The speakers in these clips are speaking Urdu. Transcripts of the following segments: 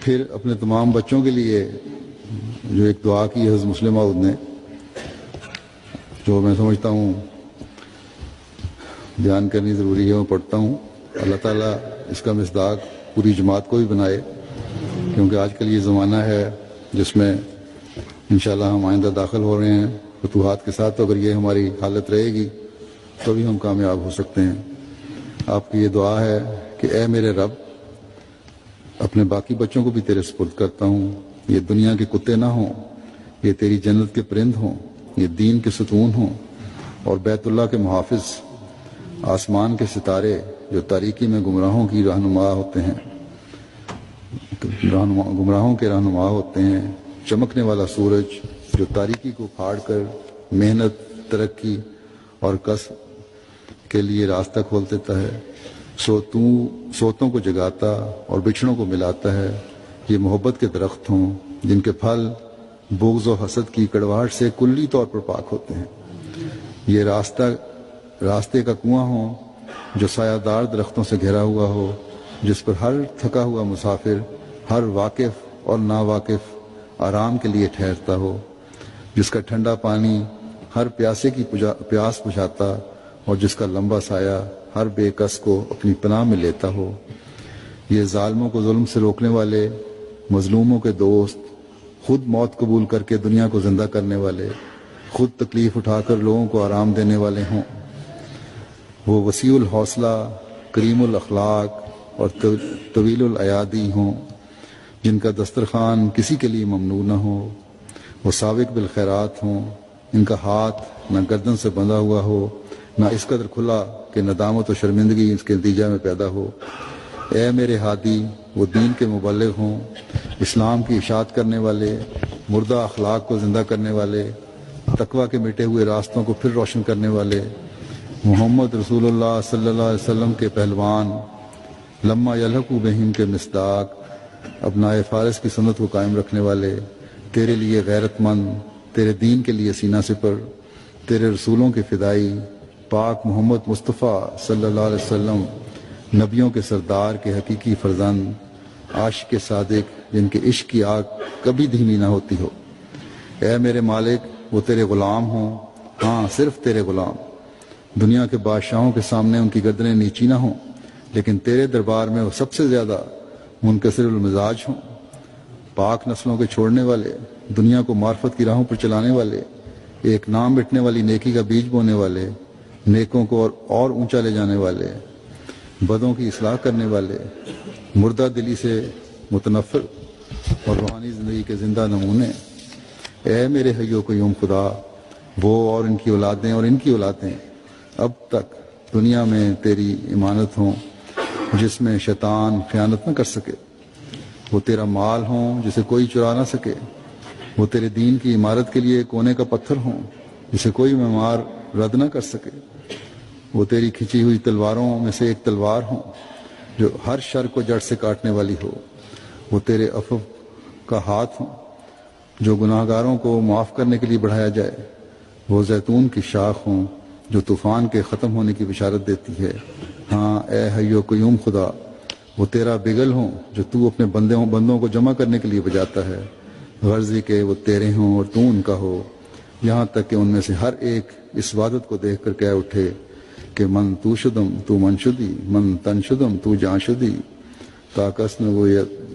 پھر اپنے تمام بچوں کے لیے جو ایک دعا کی ہے حضرت مسلم موعود نے، جو میں سمجھتا ہوں بیان کرنی ضروری ہے، وہ پڑھتا ہوں۔ اللہ تعالیٰ اس کا مصداق پوری جماعت کو بھی بنائے، کیونکہ آج کل یہ زمانہ ہے جس میں انشاءاللہ ہم آئندہ داخل ہو رہے ہیں فتوحات کے ساتھ۔ تو اگر یہ ہماری حالت رہے گی تو بھی ہم کامیاب ہو سکتے ہیں۔ آپ کی یہ دعا ہے کہ اے میرے رب، اپنے باقی بچوں کو بھی تیرے سپرد کرتا ہوں۔ یہ دنیا کے کتے نہ ہوں، یہ تیری جنت کے پرند ہوں، یہ دین کے ستون ہوں، اور بیت اللہ کے محافظ، آسمان کے ستارے جو تاریکی میں گمراہوں کی رہنما ہوتے ہیں، گمراہوں کے رہنما ہوتے ہیں، چمکنے والا سورج جو تاریکی کو پھاڑ کر محنت، ترقی اور کسب کے لیے راستہ کھول دیتا ہے، سوتوں کو جگاتا اور بچھڑوں کو ملاتا ہے۔ یہ محبت کے درخت ہوں جن کے پھل بغض و حسد کی کڑواہٹ سے کلی طور پر پاک ہوتے ہیں۔ یہ راستے کا کنواں ہوں جو سایہ دار درختوں سے گھرا ہوا ہو، جس پر ہر تھکا ہوا مسافر، ہر واقف اور ناواقف آرام کے لیے ٹھہرتا ہو، جس کا ٹھنڈا پانی ہر پیاسے کی پیاس بجھاتا اور جس کا لمبا سایہ ہر بے کس کو اپنی پناہ میں لیتا ہو۔ یہ ظالموں کو ظلم سے روکنے والے، مظلوموں کے دوست، خود موت قبول کر کے دنیا کو زندہ کرنے والے، خود تکلیف اٹھا کر لوگوں کو آرام دینے والے ہوں۔ وہ وسیع الحوصلہ، کریم الاخلاق اور طویل الایادی ہوں، جن کا دسترخوان کسی کے لیے ممنوع نہ ہو۔ وہ سابق بالخیرات ہوں، ان کا ہاتھ نہ گردن سے بندھا ہوا ہو، نہ اس قدر کھلا کہ ندامت و شرمندگی اس کے نتیجہ میں پیدا ہو۔ اے میرے ہادی، وہ دین کے مبلغ ہوں، اسلام کی اشاعت کرنے والے، مردہ اخلاق کو زندہ کرنے والے، تقوی کے مٹے ہوئے راستوں کو پھر روشن کرنے والے، محمد رسول اللہ صلی اللہ علیہ وسلم کے پہلوان، لما یلحقوا بہم کے مصداق، ابنائے فارس کی سنت کو قائم رکھنے والے، تیرے لیے غیرت مند، تیرے دین کے لیے سینہ سپر، تیرے رسولوں کے فدائی، پاک محمد مصطفیٰ صلی اللہ علیہ وسلم، نبیوں کے سردار کے حقیقی فرزند، عاشق صادق جن کے عشق کی آگ کبھی دھیمی نہ ہوتی ہو۔ اے میرے مالک، وہ تیرے غلام ہوں، ہاں صرف تیرے غلام، دنیا کے بادشاہوں کے سامنے ان کی گردنیں نیچی نہ ہوں، لیکن تیرے دربار میں وہ سب سے زیادہ منکسر المزاج ہوں۔ پاک نسلوں کے چھوڑنے والے، دنیا کو معرفت کی راہوں پر چلانے والے، ایک نام مٹنے والی نیکی کا بیج بونے والے، نیکوں کو اور اونچا لے جانے والے، بدوں کی اصلاح کرنے والے، مردہ دلی سے متنفر اور روحانی زندگی کے زندہ نمونے۔ اے میرے حی و قیوم خدا، وہ اور ان کی اولادیں اور ان کی اولادیں اب تک دنیا میں تیری امانت ہوں، جس میں شیطان خیانت نہ کر سکے۔ وہ تیرا مال ہوں جسے کوئی چرا نہ سکے۔ وہ تیرے دین کی عمارت کے لیے کونے کا پتھر ہوں جسے کوئی معمار رد نہ کر سکے۔ وہ تیری کھچی ہوئی تلواروں میں سے ایک تلوار ہوں جو ہر شر کو جڑ سے کاٹنے والی ہو۔ وہ تیرے عفو کا ہاتھ ہوں جو گناہ گاروں کو معاف کرنے کے لیے بڑھایا جائے۔ وہ زیتون کی شاخ ہوں جو طوفان کے ختم ہونے کی بشارت دیتی ہے۔ ہاں اے حی و قیوم خدا، وہ تیرا بگل ہوں جو تو اپنے بندوں کو جمع کرنے کے لیے بجاتا ہے، غرضی کہ وہ تیرے ہوں اور تو ان کا ہو، یہاں تک کہ ان میں سے ہر ایک اس وعدت کو دیکھ کر کہہ اٹھے کہ من تو شدم تو من شدی، من تن شدم تو جان شدی، تاکس میں وہ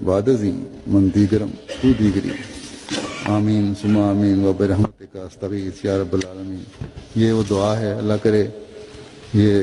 وعدزی من دیگرم تو دیگری۔ آمین ثم آمین وبرحمتک استغیث یا رب العالمین۔ یہ وہ دعا ہے، اللہ کرے یہ